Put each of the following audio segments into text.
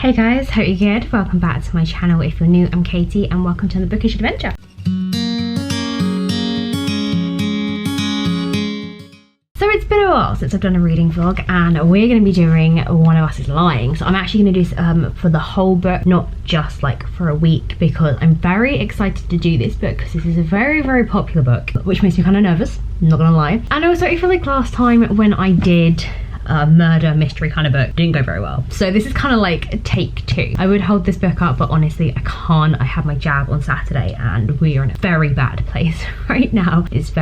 Hey guys, hope you're good. Welcome back to my channel. If you're new, I'm Katie and welcome to the Bookish adventure. So it's been a while since I've done a reading vlog and we're going to be doing One of Us is Lying. So I'm actually going to do this for the whole book, not just like for a week, because I'm very excited to do this book because this is a very popular book, which makes me kind of nervous, I'm not going to lie. And also I feel like last time when I did a murder mystery kind of book, didn't go very well. So this is kind of like take two. I would hold this book up, but honestly I can't. I had my jab on Saturday and we are in a very bad place right now. It's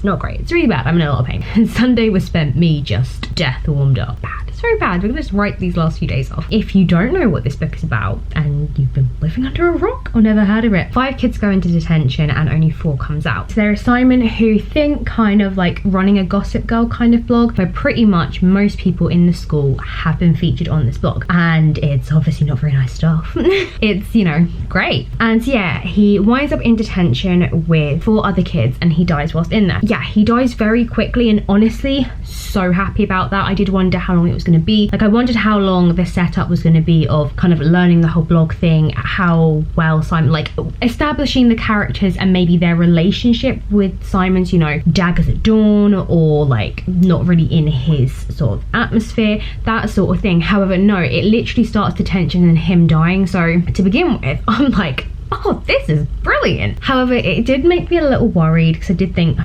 not great. It's really bad. I'm in a lot of pain. And Sunday was spent me just death warmed up. Bad. It's very bad. We're gonna just write these last few days off. If you don't know what this book is about and you've been living under a rock or never heard of it, 5 kids go into detention and only 4 comes out. So there is Simon, who think kind of like running a Gossip Girl kind of blog, where pretty much most people in the school have been featured on this blog, and it's obviously not very nice stuff. It's, you know, great. And yeah, he winds up in detention with 4 other kids and he dies whilst in there. Yeah, he dies very quickly, and honestly so happy about that. I did wonder how long it was going to be. Like, I wondered how long the setup was going to be of kind of learning the whole blog thing, how well Simon, like establishing the characters and maybe their relationship with Simon's, you know, daggers at dawn, or like not really in his sort of atmosphere, that sort of thing. However, no, it literally starts the tension and him dying. So to begin with, I'm like, oh, this is brilliant. However, it did make me a little worried because I did think,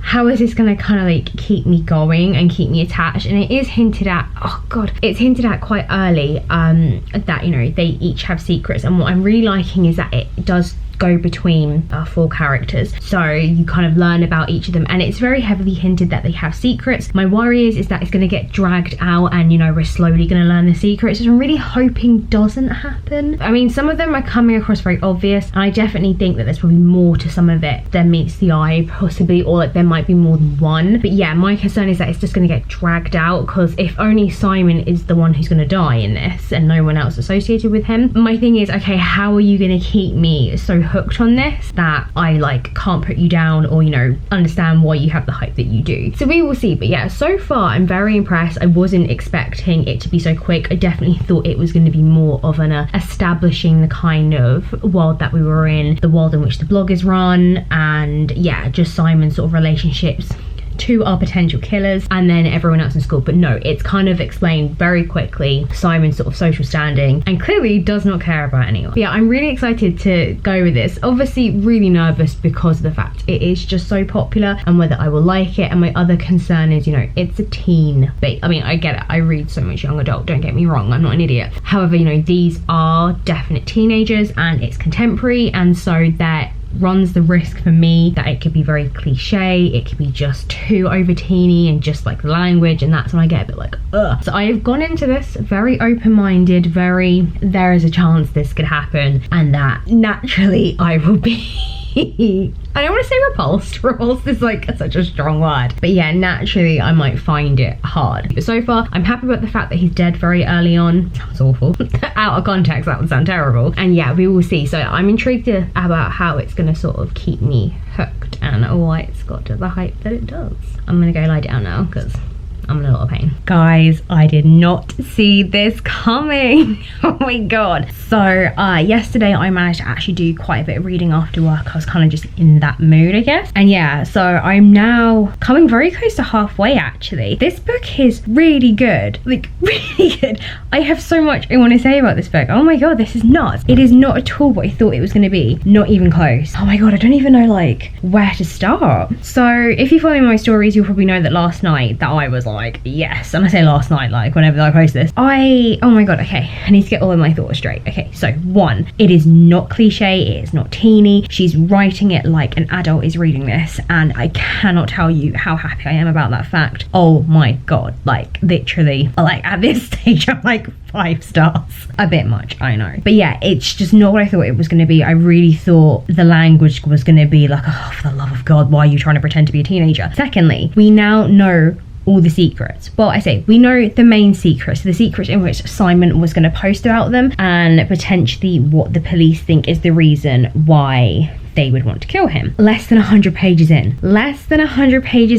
how is this gonna kind of like keep me going and keep me attached? And it is hinted at, oh god, it's hinted at quite early that, you know, they each have secrets, and what I'm really liking is that it does go between 4 characters, so you kind of learn about each of them, and it's very heavily hinted that they have secrets. My worry is that it's going to get dragged out and, you know, we're slowly going to learn the secrets, which I'm really hoping doesn't happen. I mean, some of them are coming across very obvious, and I definitely think that there's probably more to some of it than meets the eye, possibly, or like there might be more than one. But yeah, my concern is that it's just going to get dragged out, because if only Simon is the one who's going to die in this and no one else associated with him, my thing is, okay, how are you going to keep me so hooked on this that I like can't put you down, or, you know, understand why you have the hype that you do? So we will see. But yeah, so far I'm very impressed. I wasn't expecting it to be so quick. I definitely thought it was going to be more of an establishing the kind of world that we were in, the world in which the blog is run, and yeah, just Simon's sort of relationships to our potential killers and then everyone else in school. But no, it's kind of explained very quickly Simon's sort of social standing, and clearly does not care about anyone. But yeah, I'm really excited to go with this. Obviously really nervous because of the fact it is just so popular and whether I will like it. And my other concern is, you know, it's a teen bait. I mean, I get it, I read so much young adult, don't get me wrong, I'm not an idiot. However, you know, these are definite teenagers and it's contemporary, and so that runs the risk for me that it could be very cliche, it could be just too over teeny and just like the language, and that's when I get a bit like, ugh. So I have gone into this very open-minded, very, there is a chance this could happen, and that naturally I will be I don't want to say repulsed. Repulsed is like such a strong word. But yeah, naturally I might find it hard. But so far, I'm happy about the fact that he's dead very early on. Sounds awful. Out of context, that would sound terrible. And yeah, we will see. So I'm intrigued about how it's going to sort of keep me hooked and why it's got to the hype that it does. I'm going to go lie down now because I'm in a lot of pain. Guys, I did not see this coming. Oh my god. So yesterday I managed to actually do quite a bit of reading after work. I was kind of just in that mood, I guess. And yeah, so I'm now coming very close to halfway actually. This book is really good. Like, really good. I have so much I want to say about this book. Oh my god, this is nuts. It is not at all what I thought it was going to be. Not even close. Oh my god, I don't even know like where to start. So if you follow my stories, you'll probably know that last night that I was like, yes, and I say last night, like whenever I post this, oh my god, okay, I need to get all of my thoughts straight. Okay, so 1, it is not cliche, it is not teeny. She's writing it like an adult is reading this, and I cannot tell you how happy I am about that fact. Oh my god, like literally, like at this stage I'm like 5 stars. A bit much, I know, but yeah, it's just not what I thought it was going to be. I really thought the language was going to be like, oh, for the love of god, why are you trying to pretend to be a teenager? Secondly, we now know all the secrets. Well, I say we know the main secrets, the secrets in which Simon was going to post about them, and potentially what the police think is the reason why they would want to kill him. Less than 100 pages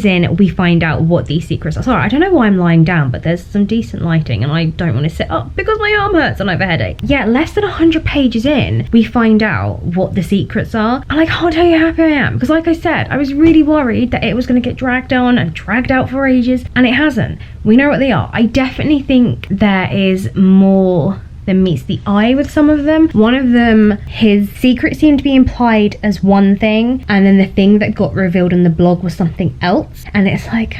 in, we find out what these secrets are. Sorry, I don't know why I'm lying down, but there's some decent lighting and I don't want to sit up because my arm hurts and I have a headache. Yeah, less than 100 pages in, we find out what the secrets are. And I can't tell you how happy I am, because like I said, I was really worried that it was going to get dragged on and dragged out for ages, and it hasn't. We know what they are. I definitely think there is more than meets the eye with some of them. One of them, his secret seemed to be implied as one thing, and then the thing that got revealed in the blog was something else, and it's like,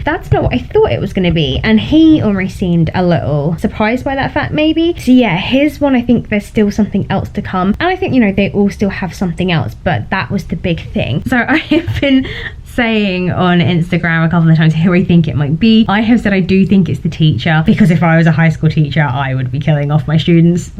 that's not what I thought it was going to be. And he almost seemed a little surprised by that fact, maybe. So yeah, his one, I think there's still something else to come, and I think, you know, they all still have something else, but that was the big thing. So I have been saying on Instagram a couple of times who I think it might be. I have said I do think it's the teacher, because if I was a high school teacher, I would be killing off my students.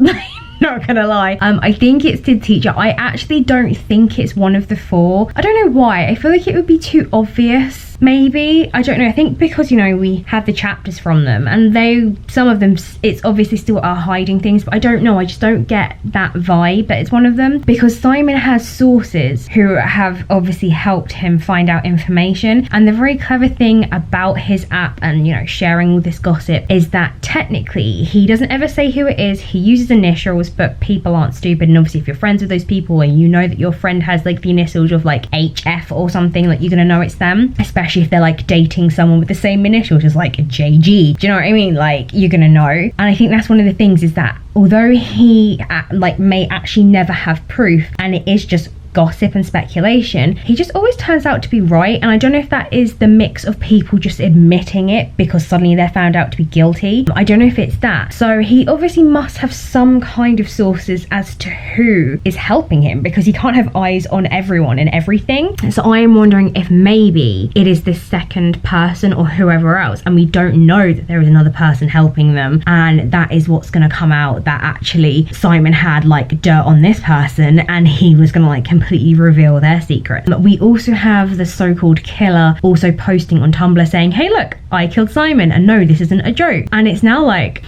Not gonna lie. I think it's the teacher. I actually don't think it's one of the four. I don't know why. I feel like it would be too obvious. Maybe, I don't know. I think because, you know, we have the chapters from them, and some of them, it's obviously still are hiding things, but I don't know, I just don't get that vibe that it's one of them, because Simon has sources who have obviously helped him find out information. And the very clever thing about his app and, you know, sharing all this gossip is that technically he doesn't ever say who it is. He uses initials, but people aren't stupid, and obviously if you're friends with those people and you know that your friend has like the initials of like HF or something, like you're gonna know it's them, especially if they're like dating someone with the same initials as like JG. Do you know what I mean? Like, you're gonna know. And I think that's one of the things, is that although he like may actually never have proof, and it is just gossip and speculation, he just always turns out to be right. And I don't know if that is the mix of people just admitting it because suddenly they're found out to be guilty. I don't know if it's that. So he obviously must have some kind of sources as to who is helping him, because he can't have eyes on everyone and everything. So I am wondering if maybe it is this second person or whoever else, and we don't know that there is another person helping them, and that is what's going to come out, that actually Simon had like dirt on this person and he was going to like completely reveal their secret. But we also have the so-called killer also posting on Tumblr saying, hey look, I killed Simon, and no, this isn't a joke. And it's now like,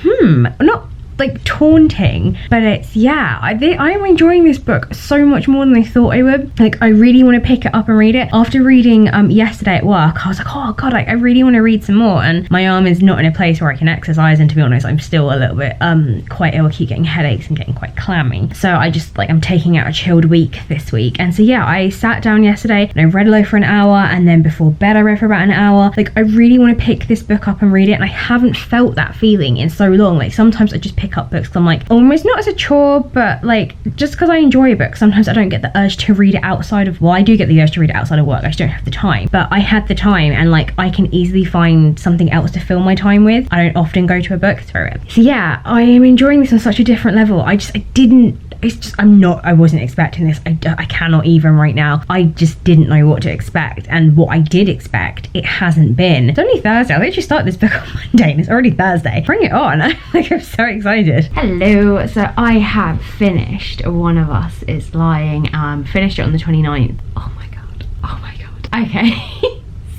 not like taunting, but it's, yeah, I am enjoying this book so much more than I thought I would. Like, I really want to pick it up and read it. After reading yesterday at work, I was like, oh god, I really want to read some more, and my arm is not in a place where I can exercise, and to be honest, I'm still a little bit quite ill. I keep getting headaches and getting quite clammy, so I just like, I'm taking out a chilled week this week. And so yeah, I sat down yesterday and I read alone for an hour, and then before bed I read for about an hour. Like, I really want to pick this book up and read it, and I haven't felt that feeling in so long. Like, sometimes I just pick up books, I'm like, almost not as a chore, but like, just because I enjoy a book, sometimes I don't get the urge to read it outside of, well, I do get the urge to read it outside of work, I just don't have the time. But I had the time, and like, I can easily find something else to fill my time with. I don't often go to a bookstore. So yeah, I am enjoying this on such a different level. I wasn't expecting this. I cannot even right now. I just didn't know what to expect, and what I did expect, it hasn't been. It's only Thursday. I literally started this book on Monday and it's already Thursday. Bring it on. Like, I'm so excited. Hello. So I have finished One of Us Is Lying. Finished it on the 29th. Oh my god. Okay.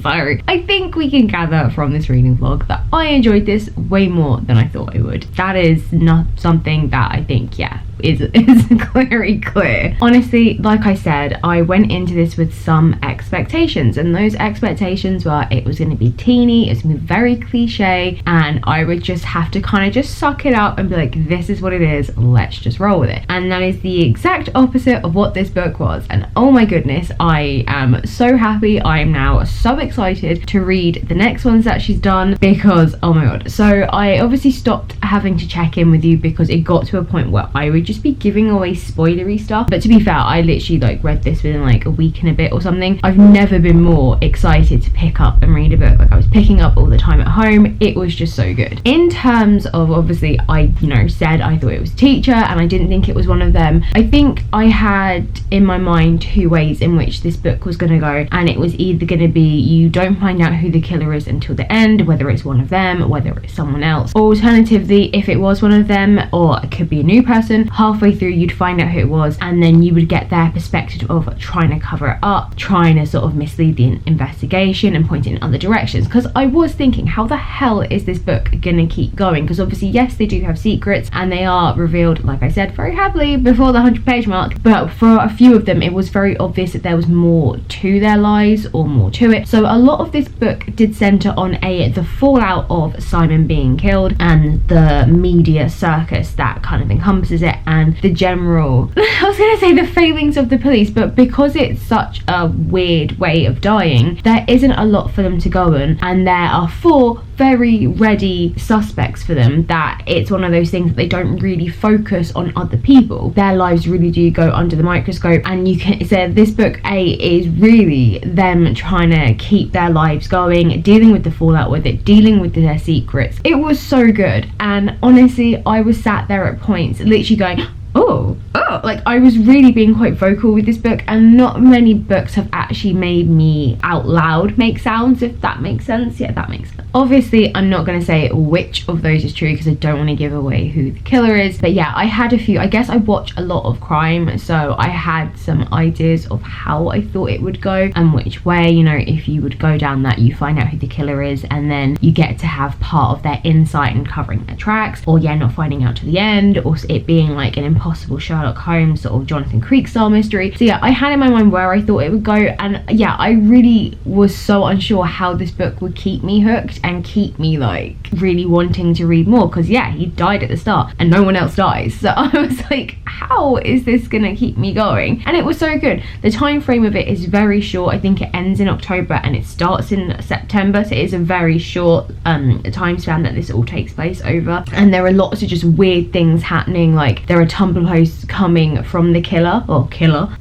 So I think we can gather from this reading vlog that I enjoyed this way more than I thought I would. That is not something that I think, yeah, is very clear. Honestly, like I said, I went into this with some expectations, and those expectations were it was going to be teeny, it's going to be very cliche, and I would just have to kind of just suck it up and be like, this is what it is, let's just roll with it. And that is the exact opposite of what this book was. And oh my goodness, I am so happy. I am now so excited to read the next ones that she's done, because oh my god. So I obviously stopped having to check in with you because it got to a point where I would just be giving away spoilery stuff. But to be fair, I literally like read this within like a week and a bit or something. I've never been more excited to pick up and read a book. Like, I was picking up all the time at home. It was just so good. In terms of, obviously, I said I thought it was Teacher, and I didn't think it was one of them. I think I had in my mind two ways in which this book was going to go, and it was either going to be you don't find out who the killer is until the end, whether it's one of them, whether it's someone else, or alternatively, if it was one of them, or it could be a new person, halfway through you'd find out who it was, and then you would get their perspective of trying to cover it up, trying to sort of mislead the investigation and point it in other directions. Because I was thinking, how the hell is this book gonna keep going? Because obviously, yes, they do have secrets and they are revealed, like I said, very happily before the 100-page mark, but for a few of them it was very obvious that there was more to their lives or more to it. So a lot of this book did center on the fallout of Simon being killed and the media circus that kind of encompasses it, and the general I was gonna say the failings of the police, but because it's such a weird way of dying, there isn't a lot for them to go on, and there are 4 very ready suspects for them, that it's one of those things that they don't really focus on other people. Their lives really do go under the microscope, and you can say this book is really them trying to keep their lives going, dealing with the fallout with it, dealing with their secrets. It was so good, and honestly I was sat there at points literally going, oh, like I was really being quite vocal with this book, and not many books have actually made me out loud make sounds, if that makes sense. Yeah, that makes sense. Obviously I'm not going to say which of those is true because I don't want to give away who the killer is, but yeah, I had a few. I guess I watch a lot of crime, so I had some ideas of how I thought it would go and which way, you know, if you would go down that, you find out who the killer is and then you get to have part of their insight and covering their tracks, or yeah, not finding out to the end, or it being like an impossible Sherlock Holmes sort of Jonathan Creek style mystery. So yeah, I had in my mind where I thought it would go, and yeah, I really was so unsure how this book would keep me hooked and keep me like really wanting to read more, because yeah, he died at the start and no one else dies, so I was like, how is this gonna keep me going? And it was so good. The time frame of it is very short. I think it ends in October and it starts in September, so it is a very short time span that this all takes place over, and there are lots of just weird things happening. Like there are Tumblr posts coming from the killer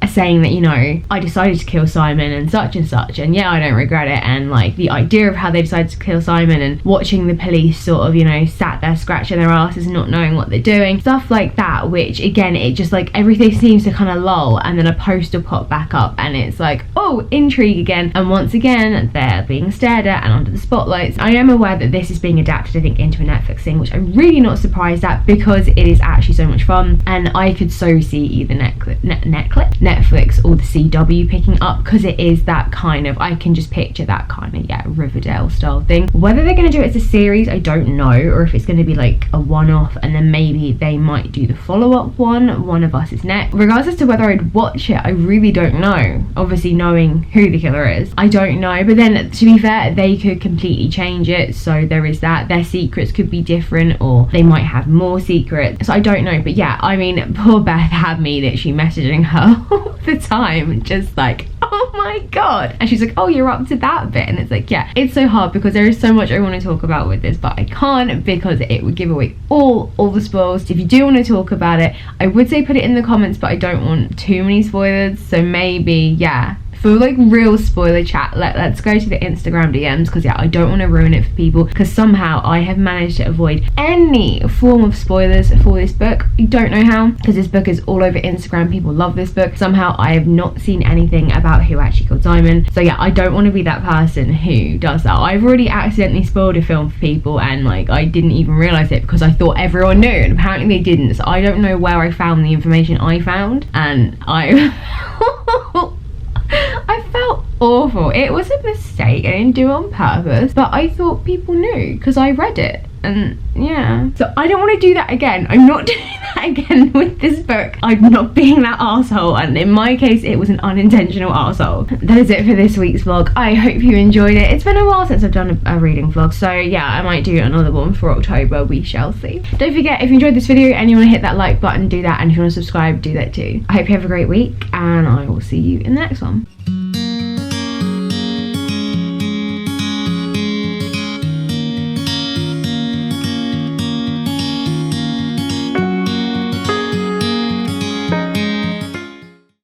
saying that, you know, I decided to kill Simon and such, and yeah, I don't regret it, and like the idea of how they decided to kill Simon and watching the police sort of, you know, sat there scratching their asses not knowing what they're doing, stuff like that, which again, it just like everything seems to kind of lull, and then a poster pop back up and it's like, oh, intrigue again, and once again they're being stared at and under the spotlights. I am aware that this is being adapted, I think, into a Netflix thing, which I'm really not surprised at because it is actually so much fun, and I could so see either Netflix or the CW picking up, because it is that kind of, I can just picture that kind of, yeah, Riverdale style thing. Whether they're going to do it as a series, I don't know, or if it's going to be like a one-off and then maybe they might do the follow-up One of Us is Next. Regardless as to whether I'd watch it, I really don't know. Obviously knowing who the killer is, I don't know, but then to be fair, they could completely change it, so there is that. Their secrets could be different, or they might have more secrets, so I don't know. But yeah, I mean, poor Beth had me literally messaging her all the time, just like, oh my god, and she's like, oh, you're up to that bit, and it's like, yeah, it's so hard because there is so much I want to talk about with this, but I can't because it would give away all the spoils. If you do want to talk about it, I would say put it in the comments, but I don't want too many spoilers, so maybe, yeah, for like real spoiler chat, let's go to the Instagram DMs, because yeah, I don't want to ruin it for people, because somehow I have managed to avoid any form of spoilers for this book. I don't know how, because this book is all over Instagram, people love this book. Somehow I have not seen anything about who actually killed Simon, so yeah, I don't want to be that person who does that. I've already accidentally spoiled a film for people, and like I didn't even realise it because I thought everyone knew, and apparently they didn't, so I don't know where I found the information I found, and I felt awful. It was a mistake, I didn't do it on purpose, but I thought people knew because I read it, and yeah, so I don't want to do that again. I'm not doing that again with this book. I'm not being that arsehole, and in my case it was an unintentional arsehole. That is it for this week's vlog. I hope you enjoyed it. It's been a while since I've done a reading vlog, so yeah, I might do another one for October, we shall see. Don't forget, if you enjoyed this video and you want to hit that like button, do that, and if you want to subscribe, do that too. I hope you have a great week, and I will see you in the next one.